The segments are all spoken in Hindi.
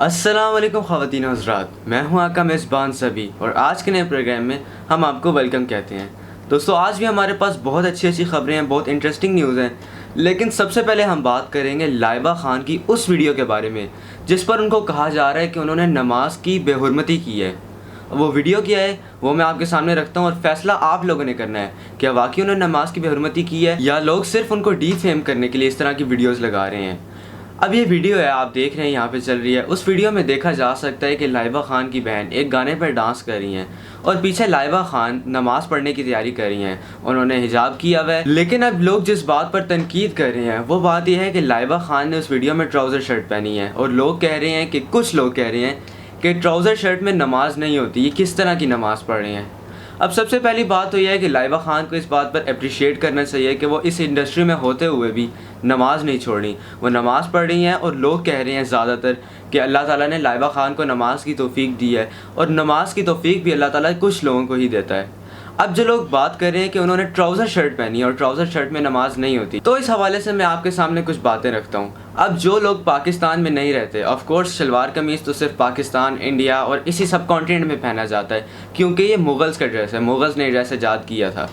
अस्सलाम वालेकुम ख़वातीन हज़रात, मैं हूं आपका मेज़बान सभी और आज के नए प्रोग्राम में हम आपको वेलकम कहते हैं। दोस्तों, आज भी हमारे पास बहुत अच्छी ख़बरें हैं, बहुत इंटरेस्टिंग न्यूज़ हैं। लेकिन सबसे पहले हम बात करेंगे लाइबा ख़ान की उस वीडियो के बारे में जिस पर उनको कहा जा रहा है कि उन्होंने नमाज की बेहुरमती की है। वो वीडियो क्या है वो मैं आपके सामने रखता हूँ और फैसला आप लोगों ने करना है, क्या वाकई उन्होंने नमाज की बेहुरमती की है या लोग सिर्फ उनको डीफेम करने के लिए इस तरह की वीडियोज़ लगा रहे हैं। अब ये वीडियो है, आप देख रहे हैं यहाँ पे चल रही है। उस वीडियो में देखा जा सकता है कि लाइबा ख़ान की बहन एक गाने पर डांस कर रही हैं और पीछे लाइबा ख़ान नमाज़ पढ़ने की तैयारी कर रही हैं। उन्होंने हिजाब किया हुआ है। लेकिन अब लोग जिस बात पर तनकीद कर रहे हैं वो बात यह है कि लाइबा ख़ान ने उस वीडियो में ट्राउज़र शर्ट पहनी है और लोग कह रहे हैं कि कुछ लोग कह रहे हैं कि ट्राउज़र शर्ट में नमाज नहीं होती, ये किस तरह की नमाज़ पढ़ रहे हैं। अब सबसे पहली बात तो यह है कि लाइबा ख़ान को इस बात पर अप्रिशिएट करना चाहिए कि वो इस इंडस्ट्री में होते हुए भी नमाज़ नहीं छोड़ी, वो नमाज़ पढ़ रही हैं। और लोग कह रहे हैं ज़्यादातर कि अल्लाह ताला ने लाइबा ख़ान को नमाज की तौफ़ीक दी है और नमाज की तौफ़ीक भी अल्लाह ताला कुछ लोगों को ही देता है। अब जो लोग बात कर रहे हैं कि उन्होंने ट्राउज़र शर्ट पहनी है और ट्राउज़र शर्ट में नमाज नहीं होती, तो इस हवाले से मैं आपके सामने कुछ बातें रखता हूँ। अब जो लोग पाकिस्तान में नहीं रहते, ऑफ कोर्स शलवार कमीज़ तो सिर्फ पाकिस्तान, इंडिया और इसी सब कॉन्टिनेंट में पहना जाता है क्योंकि ये मुग़ल्स का ड्रेस है, मुग़ल्स ने ड्रेस ईजाद किया था।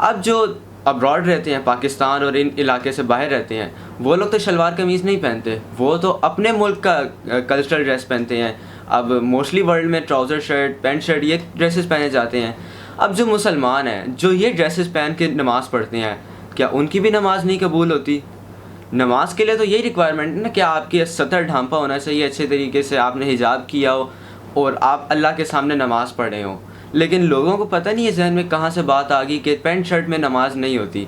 अब जो अब्रॉड रहते हैं, पाकिस्तान और इन इलाके से बाहर रहते हैं, वो लोग तो शलवार कमीज़ नहीं पहनते, वो तो अपने मुल्क का कल्चरल ड्रेस पहनते हैं। अब मोस्टली वर्ल्ड में ट्राउज़र शर्ट, पैंट शर्ट ये ड्रेसेस पहने जाते हैं। अब जो मुसलमान हैं जो ये ड्रेसेस पहन के नमाज़ पढ़ते हैं, क्या उनकी भी नमाज नहीं कबूल होती? नमाज के लिए तो यही रिक्वायरमेंट है ना कि आपकी सतर ढांपा होना चाहिए, अच्छे तरीके से आपने हिजाब किया हो और आप अल्लाह के सामने नमाज़ पढ़े हो। लेकिन लोगों को पता नहीं है जहन में कहाँ से बात आ गई कि पैंट शर्ट में नमाज नहीं होती।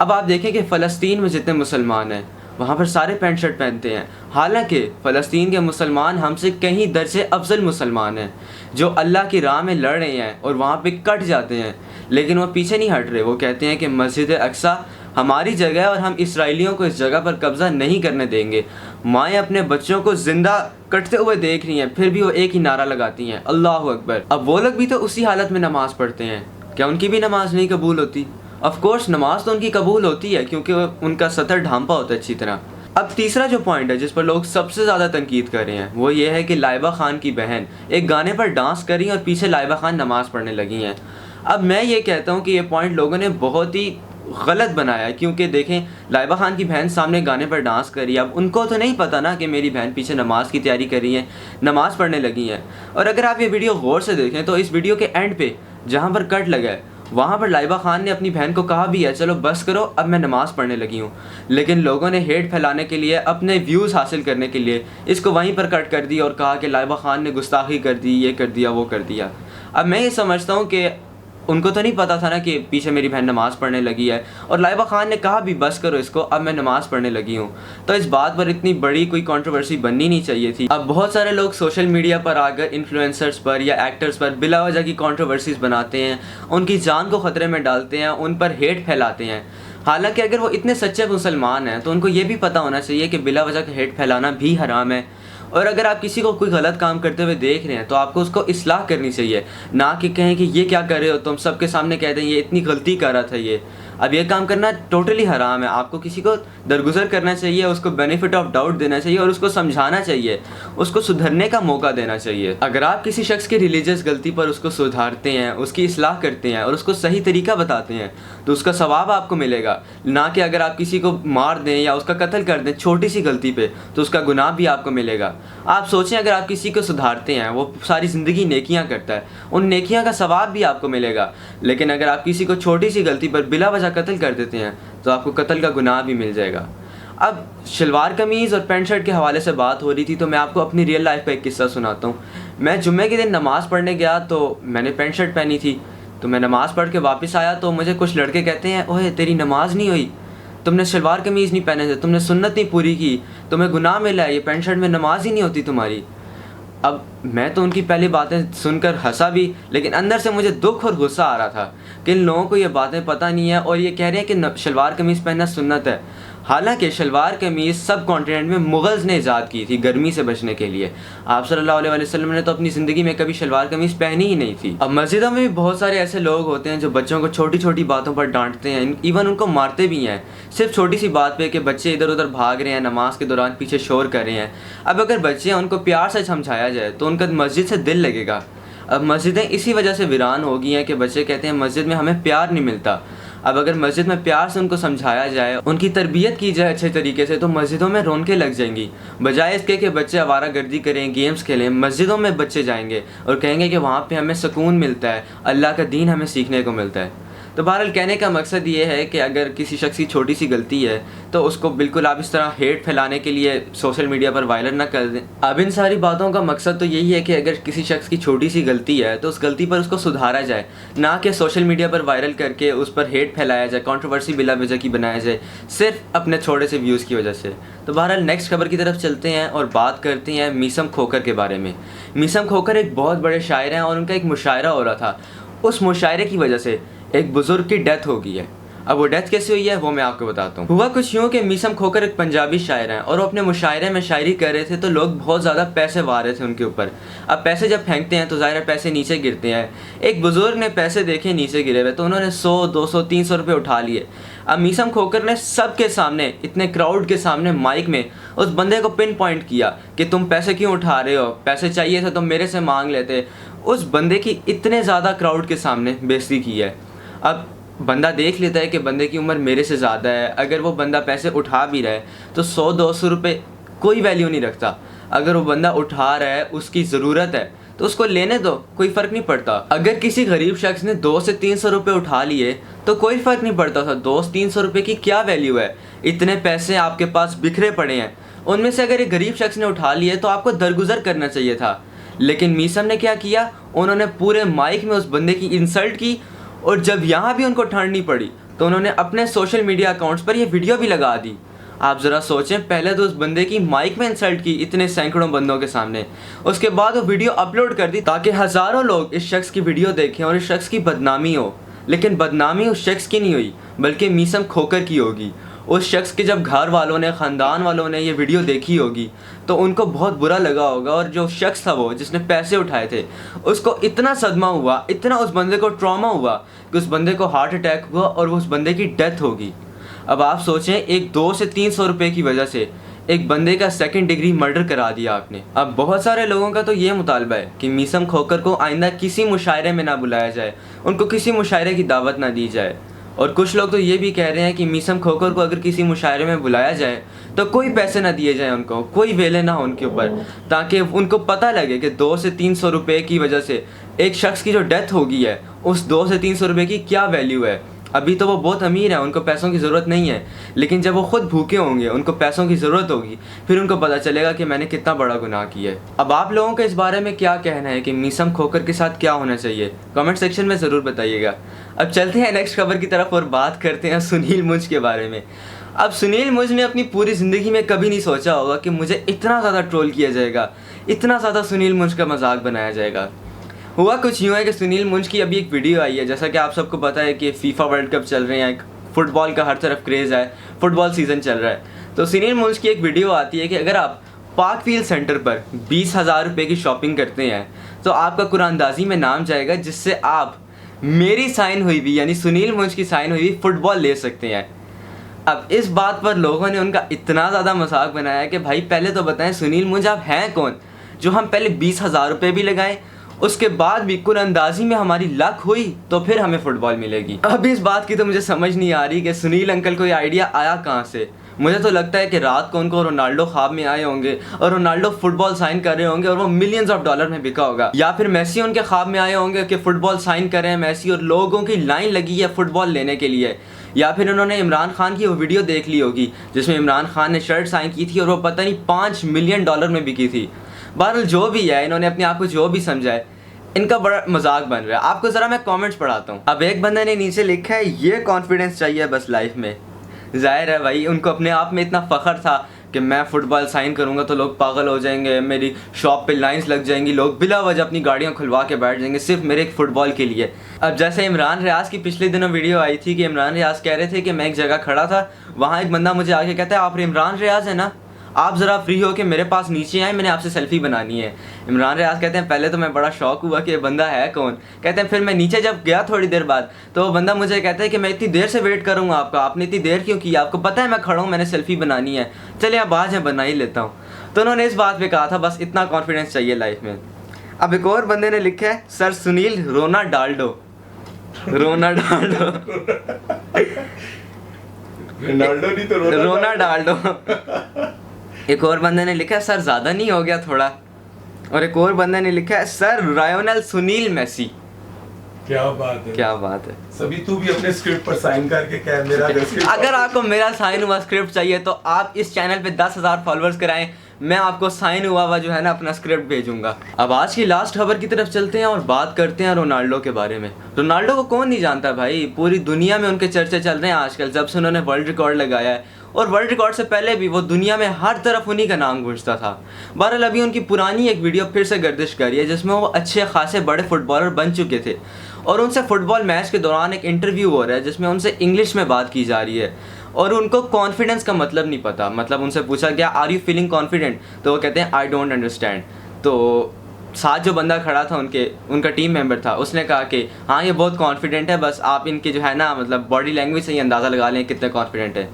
अब आप देखें कि फ़लस्तीन में जितने मुसलमान हैं वहाँ पर सारे पैंट शर्ट पहनते हैं। हालांकि फ़लस्तीन के मुसलमान हमसे कहीं दर्जे अफजल मुसलमान हैं जो अल्लाह की राह में लड़ रहे हैं और वहाँ पे कट जाते हैं, लेकिन वो पीछे नहीं हट रहे। वो कहते हैं कि मस्जिद अक्सा हमारी जगह है और हम इसराइलियों को इस जगह पर कब्ज़ा नहीं करने देंगे। माएँ अपने बच्चों को ज़िंदा कटते हुए देख रही हैं, फिर भी वो एक ही नारा लगाती हैं, अल्लाह अकबर। अब वो लोग भी तो उसी हालत में नमाज़ पढ़ते हैं, क्या उनकी भी नमाज नहीं कबूल होती? ऑफ कोर्स नमाज तो उनकी कबूल होती है क्योंकि उनका सतर ढांपा होता है अच्छी तरह। अब तीसरा जो पॉइंट है जिस पर लोग सबसे ज़्यादा तनकीद कर रहे हैं वो ये है कि लाइबा ख़ान की बहन एक गाने पर डांस कर रही है और पीछे लाइबा ख़ान नमाज़ पढ़ने लगी हैं। अब मैं ये कहता हूँ कि ये पॉइंट लोगों ने बहुत ही गलत बनाया है क्योंकि देखें, लाइबा ख़ान की बहन सामने गाने पर डांस कर रही है। अब उनको तो नहीं पता ना कि मेरी बहन पीछे नमाज की तैयारी कर रही है, नमाज़ पढ़ने लगी हैं। और अगर आप ये वीडियो गौर से देखें तो इस वीडियो के एंड पे जहाँ पर कट लगा है वहाँ पर लाइबा ख़ान ने अपनी बहन को कहा भी है, चलो बस करो अब मैं नमाज़ पढ़ने लगी हूँ। लेकिन लोगों ने हेट फैलाने के लिए, अपने व्यूज़ हासिल करने के लिए इसको वहीं पर कट कर दी और कहा कि लाइबा ख़ान ने गुस्ताखी कर दी, ये कर दिया, वो कर दिया। अब मैं ये समझता हूँ कि उनको तो नहीं पता था ना कि पीछे मेरी बहन नमाज़ पढ़ने लगी है और लाइबा ख़ान ने कहा भी बस करो इसको, अब मैं नमाज़ पढ़ने लगी हूँ। तो इस बात पर इतनी बड़ी कोई कंट्रोवर्सी बननी नहीं चाहिए थी। अब बहुत सारे लोग सोशल मीडिया पर आकर इन्फ्लुएंसर्स पर या एक्टर्स पर बिला वजह की कंट्रोवर्सीज़ बनाते हैं, उनकी जान को ख़तरे में डालते हैं, उन पर हेट फैलाते हैं। हालांकि अगर वो इतने सच्चे मुसलमान हैं तो उनको ये भी पता होना चाहिए कि बिला वजह का हेट फैलाना भी हराम है। और अगर आप किसी को कोई गलत काम करते हुए देख रहे हैं तो आपको उसको इस्लाह करनी चाहिए, ना कि कहें कि ये क्या कर रहे हो तुम, सबके सामने कह दें ये इतनी गलती कर रहा था ये। अब ये काम करना टोटली हराम है। आपको किसी को दरगुजर करना चाहिए, उसको बेनिफिट ऑफ डाउट देना चाहिए और उसको समझाना चाहिए, उसको सुधरने का मौका देना चाहिए। अगर आप किसी शख्स की रिलीजियस गलती पर उसको सुधारते हैं, उसकी इस्लाह करते हैं और उसको सही तरीका बताते हैं तो उसका सवाब आपको मिलेगा, ना कि अगर आप किसी को मार दें या उसका कत्ल कर दें छोटी सी गलती पे तो उसका गुनाह भी आपको मिलेगा। आप सोचें, अगर आप किसी को सुधारते हैं वो सारी ज़िंदगी नेकियां करता है, उन नेकियां का सवाब भी आपको मिलेगा। लेकिन अगर आप किसी को छोटी सी गलती पर बिला वजह कत्ल कर देते हैं तो आपको कत्ल का गुनाह भी मिल जाएगा। अब शलवार कमीज़ और पैंट शर्ट के हवाले से बात हो रही थी तो मैं आपको अपनी रियल लाइफ का एक किस्सा सुनाता हूँ। मैं जुम्मे के दिन नमाज़ पढ़ने गया तो मैंने पैंट शर्ट पहनी थी, तो मैं नमाज़ पढ़ के वापस आया तो मुझे कुछ लड़के कहते हैं, ओए तेरी नमाज नहीं हुई, तुमने शलवार कमीज़ नहीं पहने थे, तुमने सुन्नत नहीं पूरी की, तुम्हें गुनाह मिला है, ये पैंट शर्ट में नमाज ही नहीं होती तुम्हारी। अब मैं तो उनकी पहली बातें सुनकर हंसा भी, लेकिन अंदर से मुझे दुख और गुस्सा आ रहा था कि इन लोगों को ये बातें पता नहीं है और ये कह रहे हैं कि शलवार कमीज़ पहनना सुन्नत है। हालांकि शलवार कमीज़ सब कॉन्टिनेंट में मुग़ल्स ने ईजाद की थी गर्मी से बचने के लिए। आप सल्लल्लाहु अलैहि वसल्लम ने तो अपनी ज़िंदगी में कभी शलवार कमीज़ पहनी ही नहीं थी। अब मस्जिदों में भी बहुत सारे ऐसे लोग होते हैं जो बच्चों को छोटी छोटी बातों पर डांटते हैं, इवन उनको मारते भी हैं, सिर्फ छोटी सी बात पे कि बच्चे इधर उधर भाग रहे हैं, नमाज के दौरान पीछे शोर कर रहे हैं। अब अगर बच्चे हैं उनको प्यार से समझाया जाए तो उनका मस्जिद से दिल लगेगा। अब मस्जिदें इसी वजह से वीरान हो गई हैं कि बच्चे कहते हैं मस्जिद में हमें प्यार नहीं मिलता। अब अगर मस्जिद में प्यार से उनको समझाया जाए, उनकी तरबियत की जाए अच्छे तरीके से, तो मस्जिदों में रौनकें लग जाएंगी। बजाय इसके कि बच्चे आवारागर्दी करें, गेम्स खेलें, मस्जिदों में बच्चे जाएंगे और कहेंगे कि वहाँ पे हमें सुकून मिलता है, अल्लाह का दीन हमें सीखने को मिलता है। तो बहरहाल कहने का मकसद ये है कि अगर किसी शख्स की छोटी सी गलती है तो उसको बिल्कुल आप इस तरह हेट फैलाने के लिए सोशल मीडिया पर वायरल ना कर दें। अब इन सारी बातों का मकसद तो यही है कि अगर किसी शख्स की छोटी सी गलती है तो उस गलती पर उसको सुधारा जाए, ना कि सोशल मीडिया पर वायरल करके उस पर हेट फैलाया जाए, कंट्रोवर्सी बिला वजह की बनाया जाए, सिर्फ अपने छोटे से व्यूज़ की वजह से। तो बहरहाल नेक्स्ट खबर की तरफ चलते हैं और बात करते हैं मीसम खोखर के बारे में। मीसम खोखर एक बहुत बड़े शायर हैं और उनका एक मुशायरा हो रहा था। उस मुशायरे की वजह से एक बुजुर्ग की डेथ हो गई है। अब वो डेथ कैसे हुई है वो मैं आपको बताता हूँ। हुआ कुछ यूँ कि मीसम खोखर एक पंजाबी शायर हैं और वो अपने मुशायरे में शायरी कर रहे थे तो लोग बहुत ज़्यादा पैसे वार रहे थे उनके ऊपर। अब पैसे जब फेंकते हैं तो ज़ाहिर पैसे नीचे गिरते हैं। एक बुजुर्ग ने पैसे देखे नीचे गिरे हुए तो उन्होंने 100, 200, 300 रुपये उठा लिए। अब मीसम खोखर ने सबके सामने, इतने क्राउड के सामने माइक में उस बंदे को पिन पॉइंट किया कि तुम पैसे क्यों उठा रहे हो, पैसे चाहिए थे तो मेरे से मांग लेते। उस बंदे की इतने ज़्यादा क्राउड के सामने बेइज्जती की है। अब बंदा देख लेता है कि बंदे की उम्र मेरे से ज़्यादा है, अगर वो बंदा पैसे उठा भी रहा है तो 100-200 रुपये कोई वैल्यू नहीं रखता। अगर वो बंदा उठा रहा है, उसकी ज़रूरत है तो उसको लेने दो, कोई फ़र्क नहीं पड़ता। अगर किसी गरीब शख्स ने 200 से 300 रुपये उठा लिए तो कोई फ़र्क नहीं पड़ता था। 200-300 रुपये की क्या वैल्यू है, इतने पैसे आपके पास बिखरे पड़े हैं, उनमें से अगर एक गरीब शख्स ने उठा लिए तो आपको दरगुजर करना चाहिए था। लेकिन मीसम ने क्या किया, उन्होंने पूरे माइक में उस बंदे की इंसल्ट की और जब यहाँ भी उनको ठंडनी पड़ी तो उन्होंने अपने सोशल मीडिया अकाउंट्स पर ये वीडियो भी लगा दी। आप ज़रा सोचें, पहले तो उस बंदे की माइक में इंसल्ट की इतने सैकड़ों बंदों के सामने, उसके बाद वो वीडियो अपलोड कर दी ताकि हज़ारों लोग इस शख्स की वीडियो देखें और इस शख्स की बदनामी हो। लेकिन बदनामी उस शख्स की नहीं हुई बल्कि मीसम खोखर की होगी। उस शख्स के जब घर वालों ने, ख़ानदान वालों ने ये वीडियो देखी होगी तो उनको बहुत बुरा लगा होगा और जो शख्स था वो जिसने पैसे उठाए थे उसको इतना सदमा हुआ, इतना उस बंदे को ट्रॉमा हुआ कि उस बंदे को हार्ट अटैक हुआ और उस बंदे की डेथ होगी। अब आप सोचें, एक 200 से 300 रुपये की वजह से एक बंदे का 2nd डिग्री मर्डर करा दिया आपने। अब बहुत सारे लोगों का तो ये मुतालबा है कि मीसम खोखर को आइंदा किसी मुशायरे में ना बुलाया जाए, उनको किसी मुशायरे की दावत ना दी जाए। और कुछ लोग तो ये भी कह रहे हैं कि मीसम खोखर को अगर किसी मुशायरे में बुलाया जाए तो कोई पैसे ना दिए जाए उनको, कोई वेले ना हो उनके ऊपर, ताकि उनको पता लगे कि 200 से 300 रुपये की वजह से एक शख्स की जो डेथ हो गई है उस 200 से 300 रुपये की क्या वैल्यू है। अभी तो वो बहुत अमीर है, उनको पैसों की ज़रूरत नहीं है, लेकिन जब वो खुद भूखे होंगे, उनको पैसों की ज़रूरत होगी, फिर उनको पता चलेगा कि मैंने कितना बड़ा गुनाह किया है। अब आप लोगों का इस बारे में क्या कहना है कि मीसम खोखर के साथ क्या होना चाहिए, कमेंट सेक्शन में ज़रूर बताइएगा। अब चलते हैं नेक्स्ट खबर की तरफ और बात करते हैं सुनील मुंज के बारे में। अब सुनील मुंज ने अपनी पूरी ज़िंदगी में कभी नहीं सोचा होगा कि मुझे इतना ज़्यादा ट्रोल किया जाएगा, इतना ज़्यादा सुनील मुंज का मजाक बनाया जाएगा। हुआ कुछ यूँ है कि सुनील मुंज की अभी एक वीडियो आई है, जैसा कि आप सबको पता है कि फीफा वर्ल्ड कप चल रहे हैं, फुटबॉल का हर तरफ क्रेज़ है, फुटबॉल सीज़न चल रहा है। तो सुनील मुंज की एक वीडियो आती है कि अगर आप पार्कफील्ड सेंटर पर 20,000 रुपये की शॉपिंग करते हैं तो आपका कुरानंदाजी में नाम जाएगा, जिससे आप मेरी साइन हुई भी, यानी सुनील मुंज की साइन हुई भी फुटबॉल ले सकते हैं। अब इस बात पर लोगों ने उनका इतना ज़्यादा मजाक बनाया कि भाई पहले तो बताएं सुनील मुंज आप हैं कौन, जो हम पहले 20,000 रुपये भी लगाएं, उसके बाद भी कुरानंदाजी में हमारी लक हुई तो फिर हमें फ़ुटबॉल मिलेगी। अब इस बात की तो मुझे समझ नहीं आ रही कि सुनील अंकल को ये आइडिया आया कहाँ से। मुझे तो लगता है कि रात को उनको रोनाल्डो ख्वाब में आए होंगे और रोनाल्डो फुटबॉल साइन कर रहे होंगे और वो मिलियंस ऑफ डॉलर में बिका होगा, या फिर मेसी उनके ख्वाब में आए होंगे कि फ़ुटबॉल साइन कर रहे हैं मेसी और लोगों की लाइन लगी है फ़ुटबॉल लेने के लिए, या फिर उन्होंने इमरान खान की वो वीडियो देख ली होगी जिसमें इमरान खान ने शर्ट साइन की थी और वो पता नहीं 5 मिलियन डॉलर में बिकी थी। बहरहाल जो भी है, इन्होंने अपने आप को जो भी समझा है, इनका बड़ा मजाक बन रहा है। आपको ज़रा मैं कमेंट्स पढ़ाता हूँ। अब एक बंदे ने नीचे लिखा है ये कॉन्फिडेंस चाहिए बस लाइफ में। जाहिर है भाई, उनको अपने आप में इतना फ़ख्र था कि मैं फ़ुटबॉल साइन करूँगा तो लोग पागल हो जाएंगे, मेरी शॉप पे लाइंस लग जाएंगी, लोग बिला वजह अपनी गाड़ियाँ खुलवा के बैठ जाएंगे सिर्फ मेरे एक फ़ुटबॉल के लिए। अब जैसे इमरान रियाज की पिछले दिनों वीडियो आई थी कि इमरान रियाज कह रहे थे कि मैं एक जगह खड़ा था, वहाँ एक बंदा मुझे आके कहता है आप इमरान रियाज है ना, आप ज़रा फ्री हो के मेरे पास नीचे आए, मैंने आपसे सेल्फ़ी बनानी है। इमरान रियाज कहते हैं पहले तो मैं बड़ा शौक हुआ कि ये बंदा है कौन। कहते हैं फिर मैं नीचे जब गया थोड़ी देर बाद तो वो बंदा मुझे कहता है कि मैं इतनी देर से वेट करूँगा आपका, आपने इतनी देर क्यों की, आपको पता है मैं खड़ा हूँ, मैंने सेल्फ़ी बनानी है, चलिए आप आज मैं बना ही लेता हूँ। तो उन्होंने इस बात पर कहा था बस इतना कॉन्फिडेंस चाहिए लाइफ में। अब एक और बंदे ने लिखा है सर सुनील रोनाल्डो। रोनाल्डो नहीं तो रोनाल्डो। एक और बंदे ने लिखा है सर ज़्यादा नहीं हो गया थोड़ा। और एक और बंदे ने लिखा है सर लायोनेल सुनील मेसी। क्या बात है, क्या बात है। सभी तू भी अपने स्क्रिप्ट पर साइन करके क्या मेरा अगर आपको मेरा साइन हुआ स्क्रिप्ट चाहिए तो आप इस चैनल पे 10,000 फॉलोअर्स कराएं, मैं आपको साइन हुआ जो है ना अपना स्क्रिप्ट भेजूंगा। अब आज की लास्ट खबर की तरफ चलते हैं और बात करते हैं रोनाल्डो के बारे में। रोनाल्डो को कौन नहीं जानता भाई, पूरी दुनिया में उनके चर्चे चल रहे हैं आजकल, जब से उन्होंने वर्ल्ड रिकॉर्ड लगाया है। और वर्ल्ड रिकॉर्ड से पहले भी वो दुनिया में हर तरफ उन्हीं का नाम गूंजता था। बहरहाल अभी उनकी पुरानी एक वीडियो फिर से गर्दिश कर रही है जिसमें वो अच्छे खासे बड़े फुटबॉलर बन चुके थे और उनसे फुटबॉल मैच के दौरान एक इंटरव्यू हो रहा है जिसमें उनसे इंग्लिश में बात की जा रही है और उनको कॉन्फिडेंस का मतलब नहीं पता। मतलब उनसे पूछा गया आर यू फीलिंग कॉन्फिडेंट, तो वो कहते हैं आई डोंट अंडरस्टैंड। तो साथ जो बंदा खड़ा था उनका टीम मेंबर था, उसने कहा कि हाँ ये बहुत कॉन्फिडेंट है, बस आप इनकी जो है ना मतलब बॉडी लैंग्वेज से ही अंदाज़ा लगा लें कितने कॉन्फिडेंट है।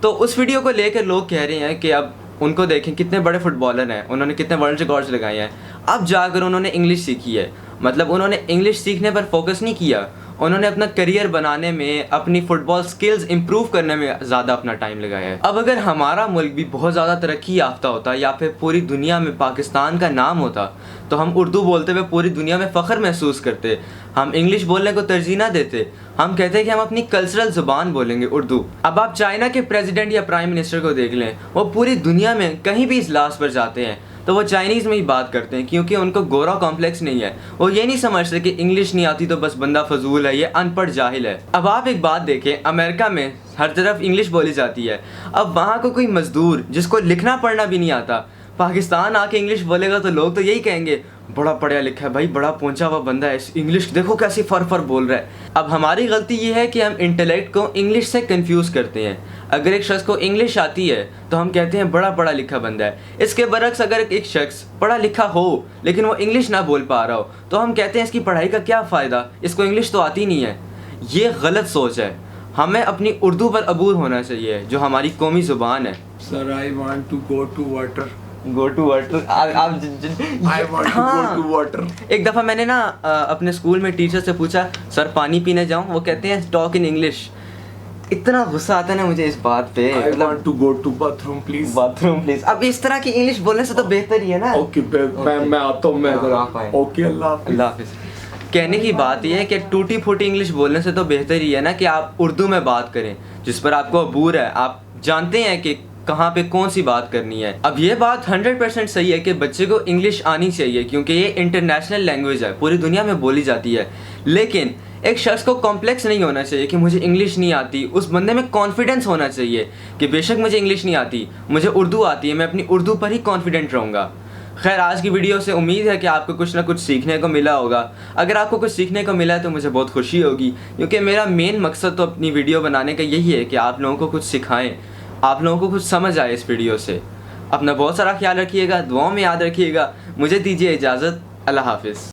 तो उस वीडियो को लेकर लोग कह रहे हैं कि अब उनको देखें कितने बड़े फुटबॉलर हैं, उन्होंने कितने वर्ल्ड रिकॉर्ड्स लगाए हैं, अब जाकर उन्होंने इंग्लिश सीखी है। मतलब उन्होंने इंग्लिश सीखने पर फोकस नहीं किया, उन्होंने अपना करियर बनाने में, अपनी फुटबॉल स्किल्स इंप्रूव करने में ज़्यादा अपना टाइम लगाया है। अब अगर हमारा मुल्क भी बहुत ज़्यादा तरक्की याफ्ता होता या फिर पूरी दुनिया में पाकिस्तान का नाम होता तो हम उर्दू बोलते हुए पूरी दुनिया में फ़ख्र महसूस करते, हम इंग्लिश बोलने को तरजीह ना देते, हम कहते कि हम अपनी कल्चरल ज़ुबान बोलेंगे उर्दू। अब आप चाइना के प्रेसिडेंट या प्राइम मिनिस्टर को देख लें, वो पूरी दुनिया में कहीं भी इजलास पर जाते हैं तो वो चाइनीज़ में ही बात करते हैं क्योंकि उनको गोरा कॉम्प्लेक्स नहीं है। वो ये नहीं समझते कि इंग्लिश नहीं आती तो बस बंदा फजूल है, ये अनपढ़ जाहिल है। अब आप एक बात देखें, अमेरिका में हर तरफ इंग्लिश बोली जाती है, अब वहाँ को कोई मजदूर जिसको लिखना पढ़ना भी नहीं आता पाकिस्तान आके इंग्लिश बोलेगा तो लोग तो यही कहेंगे बड़ा पढ़ा लिखा है भाई, बड़ा पहुंचा हुआ बंदा है, इंग्लिश देखो कैसी फर बोल रहा है। अब हमारी गलती ये है कि हम इंटेलेक्ट को इंग्लिश से कंफ्यूज करते हैं। अगर एक शख्स को इंग्लिश आती है तो हम कहते हैं बड़ा पढ़ा लिखा बंदा है। इसके बरक्स अगर एक शख्स पढ़ा लिखा हो लेकिन वो इंग्लिश ना बोल पा रहा हो तो हम कहते हैं इसकी पढ़ाई का क्या फ़ायदा, इसको इंग्लिश तो आती नहीं है। ये गलत सोच है, हमें अपनी उर्दू पर अबूर होना चाहिए जो हमारी कौमी ज़ुबान है। Sir I want to go to water. Go to water. एक दफ़ा मैंने ना अपने स्कूल में टीचर से पूछा सर पानी पीने जाऊँ, वो कहते हैं टॉक इन इंग्लिश। इतना गुस्सा आता है ना मुझे इस बात पे। I want to go to bathroom please। Bathroom please. अब इस तरह की इंग्लिश बोलने से तो बेहतर ही है ना। ओके मैं आता हूँ, मैं ओके अल्लाह हाफिज। कहने की बात यह है कि टूटी फूटी इंग्लिश बोलने से तो बेहतर ही है ना कि आप उर्दू में बात करें जिस पर आपको अबूर है, आप जानते हैं कि कहाँ पे कौन सी बात करनी है। अब ये बात 100% सही है कि बच्चे को इंग्लिश आनी चाहिए क्योंकि ये इंटरनेशनल लैंग्वेज है, पूरी दुनिया में बोली जाती है। लेकिन एक शख्स को कॉम्प्लेक्स नहीं होना चाहिए कि मुझे इंग्लिश नहीं आती, उस बंदे में कॉन्फिडेंस होना चाहिए कि बेशक मुझे इंग्लिश नहीं आती, मुझे उर्दू आती है, मैं अपनी उर्दू पर ही कॉन्फिडेंट रहूँगा। खैर आज की वीडियो से उम्मीद है कि आपको कुछ ना कुछ सीखने को मिला होगा। अगर आपको कुछ सीखने को मिला है तो मुझे बहुत खुशी होगी क्योंकि मेरा मेन मकसद तो अपनी वीडियो बनाने का यही है कि आप लोगों को कुछ सिखाएं, आप लोगों को कुछ समझ आए इस वीडियो से। अपना बहुत सारा ख्याल रखिएगा, दुआओं में याद रखिएगा। मुझे दीजिए इजाज़त, अल्लाह हाफिज़।